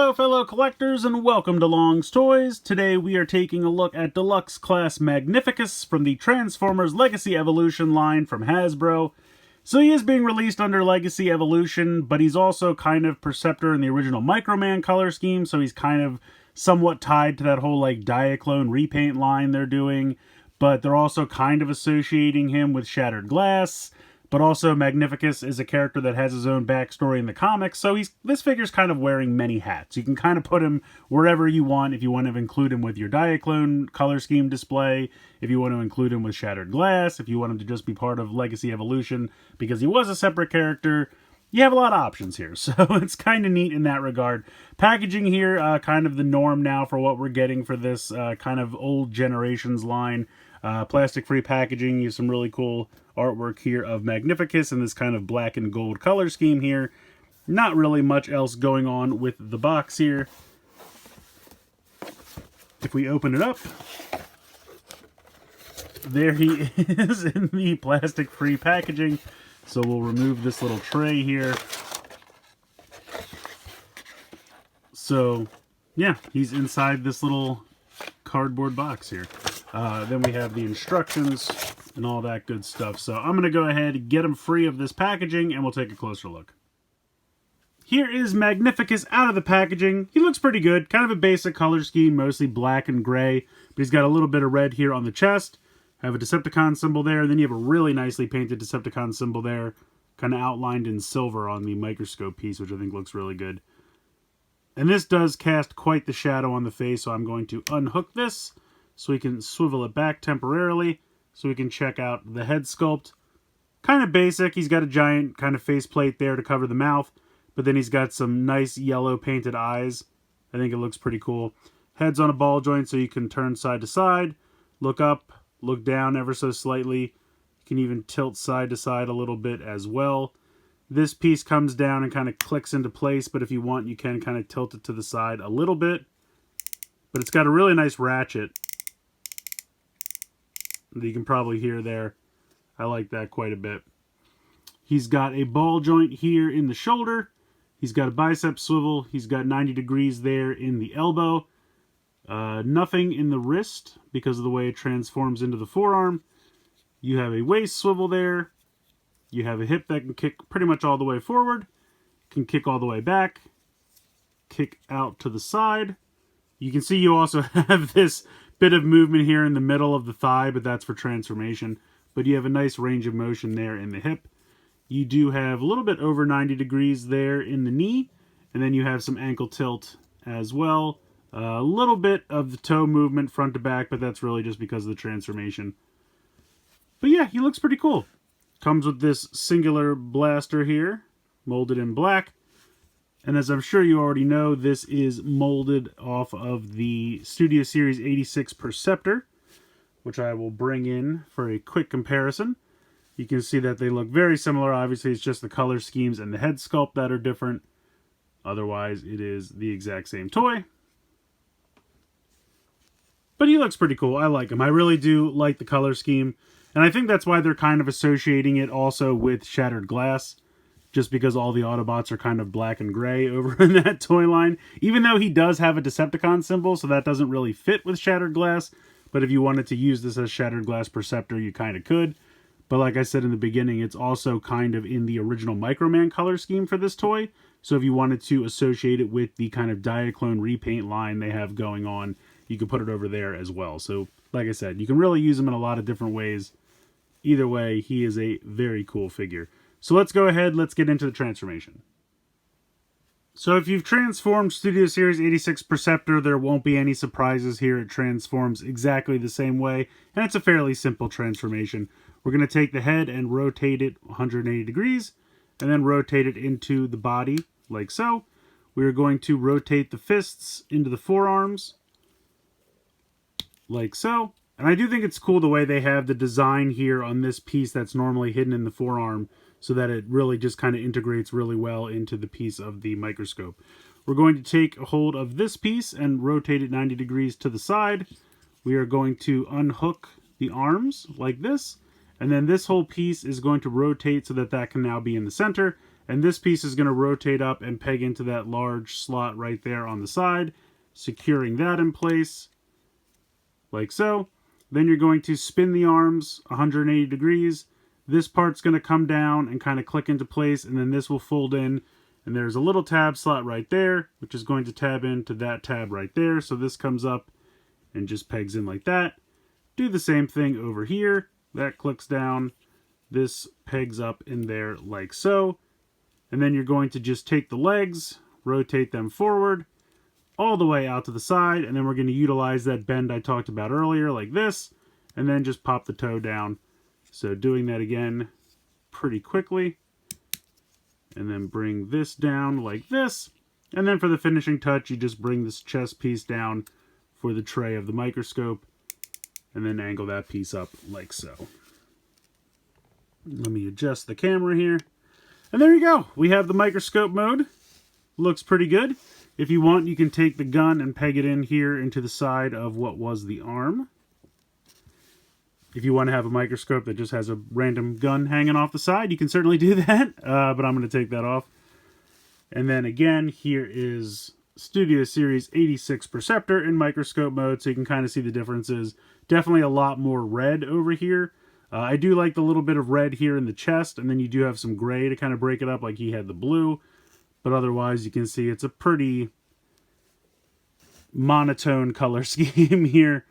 Hello fellow collectors and welcome to Long's Toys. Today we are taking a look at Deluxe Class Magnificus from the Transformers Legacy Evolution line from Hasbro. So he is being released under Legacy Evolution, but he's also kind of Perceptor in the original Microman color scheme, so he's kind of somewhat tied to that whole like Diaclone repaint line they're doing, but they're also kind of associating him with Shattered Glass. But also, Magnificus is a character that has his own backstory in the comics, so this figure's kind of wearing many hats. You can kind of put him wherever you want. If you want to include him with your Diaclone color scheme display, if you want to include him with Shattered Glass, if you want him to just be part of Legacy Evolution because he was a separate character, you have a lot of options here. So it's kind of neat in that regard. Packaging here, kind of the norm now for what we're getting for this kind of old generations line. Plastic-free packaging. You have some really cool artwork here of Magnificus in this kind of black and gold color scheme here. Not really much else going on with the box here. If we open it up, there he is in the plastic-free packaging. So we'll remove this little tray here. So, yeah, he's inside this little cardboard box here. Then we have the instructions and all that good stuff. So I'm going to go ahead and get him free of this packaging and we'll take a closer look. Here is Magnificus out of the packaging. He looks pretty good. Kind of a basic color scheme, mostly black and gray. But he's got a little bit of red here on the chest. I have a Decepticon symbol there. Then you have a really nicely painted Decepticon symbol there. Kind of outlined in silver on the microscope piece, which I think looks really good. And this does cast quite the shadow on the face, so I'm going to unhook this so we can swivel it back temporarily so we can check out the head sculpt. Kind of basic. He's got a giant kind of faceplate there to cover the mouth, but then he's got some nice yellow painted eyes. I think it looks pretty cool. Head's on a ball joint so you can turn side to side, look up, look down ever so slightly. You can even tilt side to side a little bit as well. This piece comes down and kind of clicks into place, but if you want, you can kind of tilt it to the side a little bit. But it's got a really nice ratchet that you can probably hear there. I like that quite a bit. He's got a ball joint here in the shoulder. He's got a bicep swivel. He's got 90 degrees there in the elbow. Nothing in the wrist because of the way it transforms into the forearm. You have a waist swivel there. You have a hip that can kick pretty much all the way forward. Can kick all the way back. Kick out to the side. You can see you also have this bit of movement here in the middle of the thigh, but that's for transformation. But you have a nice range of motion there in the hip. You do have a little bit over 90 degrees there in the knee, and then you have some ankle tilt as well. A little bit of the toe movement front to back, but that's really just because of the transformation. But yeah, he looks pretty cool. Comes with this singular blaster here, molded in black. And as I'm sure you already know, this is molded off of the Studio Series 86 Perceptor, which I will bring in for a quick comparison. You can see that they look very similar. Obviously, it's just the color schemes and the head sculpt that are different. Otherwise, it is the exact same toy. But he looks pretty cool. I like him. I really do like the color scheme. And I think that's why they're kind of associating it also with Shattered Glass. Just because all the Autobots are kind of black and gray over in that toy line. Even though he does have a Decepticon symbol, so that doesn't really fit with Shattered Glass. But if you wanted to use this as Shattered Glass Perceptor, you kind of could. But like I said in the beginning, it's also kind of in the original Microman color scheme for this toy. So if you wanted to associate it with the kind of Diaclone repaint line they have going on, you could put it over there as well. So like I said, you can really use him in a lot of different ways. Either way, he is a very cool figure. So let's go ahead, let's get into the transformation. So if you've transformed Studio Series 86 Perceptor, there won't be any surprises here. It transforms exactly the same way, and it's a fairly simple transformation. We're going to take the head and rotate it 180 degrees, and then rotate it into the body, like so. We're going to rotate the fists into the forearms, like so. And I do think it's cool the way they have the design here on this piece that's normally hidden in the forearm, so that it really just kind of integrates really well into the piece of the microscope. We're going to take a hold of this piece and rotate it 90 degrees to the side. We are going to unhook the arms like this, and then this whole piece is going to rotate so that that can now be in the center, And this piece is going to rotate up and peg into that large slot right there on the side, securing that in place, like so. Then you're going to spin the arms 180 degrees. This part's going to come down and kind of click into place, and then this will fold in. And there's a little tab slot right there, which is going to tab into that tab right there. So this comes up and just pegs in like that. Do the same thing over here. That clicks down. This pegs up in there like so. And then you're going to just take the legs, rotate them forward, all the way out to the side, and then we're going to utilize that bend I talked about earlier, like this, and then just pop the toe down. So doing that again pretty quickly, and then bring this down like this, and then for the finishing touch, you just bring this chest piece down for the tray of the microscope, and then angle that piece up like so. Let me adjust the camera here. And there you go. We have the microscope mode. Looks pretty good. If you want, you can take the gun and peg it in here into the side of what was the arm. If you want to have a microscope that just has a random gun hanging off the side, you can certainly do that. But I'm going to take that off. And then again, here is Studio Series 86 Perceptor in microscope mode, so you can kind of see the differences. Definitely a lot more red over here. I do like the little bit of red here in the chest, and then you do have some gray to kind of break it up, like he had the blue. But otherwise, you can see it's a pretty monotone color scheme here.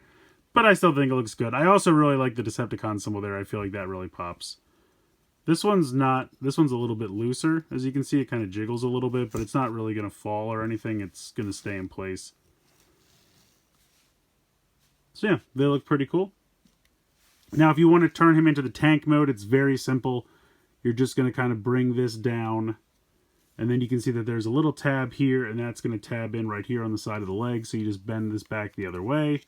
But I still think it looks good. I also really like the Decepticon symbol there. I feel like that really pops. This one's not, this one's a little bit looser. As you can see, it kind of jiggles a little bit, but it's not really going to fall or anything. It's going to stay in place. So yeah, they look pretty cool. Now, if you want to turn him into the tank mode, it's very simple. You're just going to kind of bring this down, and then you can see that there's a little tab here, and that's going to tab in right here on the side of the leg. So you just bend this back the other way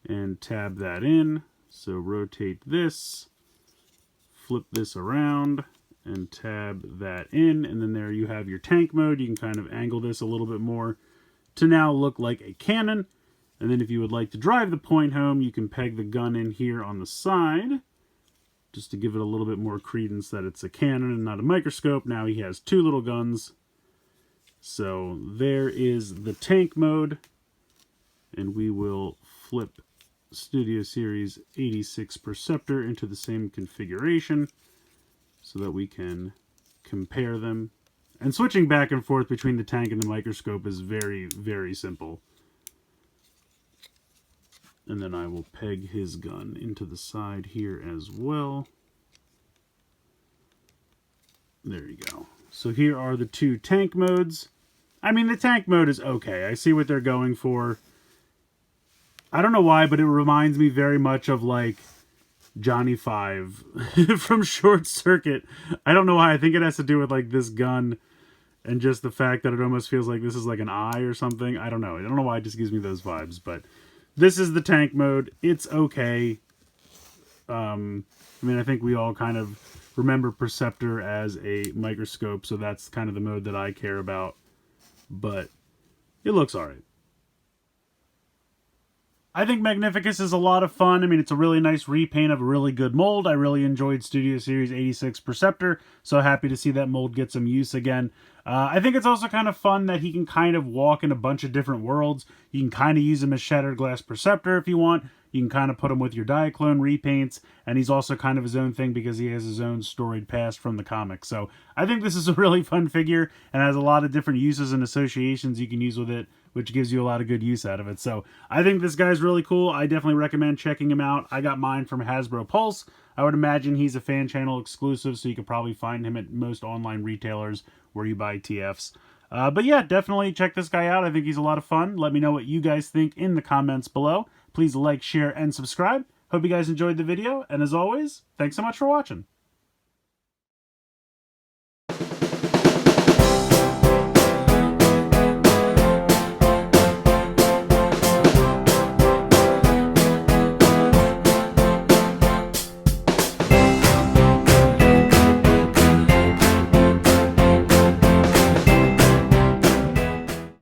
and tab that in. So rotate this, flip this around, and tab that in, and then there you have your tank mode. You can kind of angle this a little bit more to now look like a cannon. And then if you would like to drive the point home, you can peg the gun in here on the side, just to give it a little bit more credence that it's a cannon and not a microscope. Now he has two little guns. So there is the tank mode, and we will flip Studio Series 86 Perceptor into the same configuration so that we can compare them. And switching back and forth between the tank and the microscope is very, very simple. And then I will peg his gun into the side here as well. There you go. So here are the two tank modes. I mean, the tank mode is okay. I see what they're going for. I don't know why, but it reminds me very much of, like, Johnny 5 from Short Circuit. I don't know why. I think it has to do with, like, this gun and just the fact that it almost feels like this is like an eye or something. I don't know. I don't know why it just gives me those vibes, but this is the tank mode. It's okay. I mean, I think we all kind of remember Perceptor as a microscope, so that's kind of the mode that I care about. But it looks alright. I think Magnificus is a lot of fun. I mean, it's a really nice repaint of a really good mold. I really enjoyed Studio Series 86 Perceptor, so happy to see that mold get some use again. I think it's also kind of fun that he can kind of walk in a bunch of different worlds. You can kind of use him as Shattered Glass Perceptor if you want. You can kind of put him with your Diaclone repaints, and he's also kind of his own thing because he has his own storied past from the comics. So I think this is a really fun figure and has a lot of different uses and associations you can use with it, which gives you a lot of good use out of it. So I think this guy's really cool. I definitely recommend checking him out. I got mine from Hasbro Pulse. I would imagine he's a fan channel exclusive, so you could probably find him at most online retailers where you buy TFs. But yeah, definitely check this guy out. I think he's a lot of fun. Let me know what you guys think in the comments below. Please like, share, and subscribe. Hope you guys enjoyed the video, and as always, thanks so much for watching.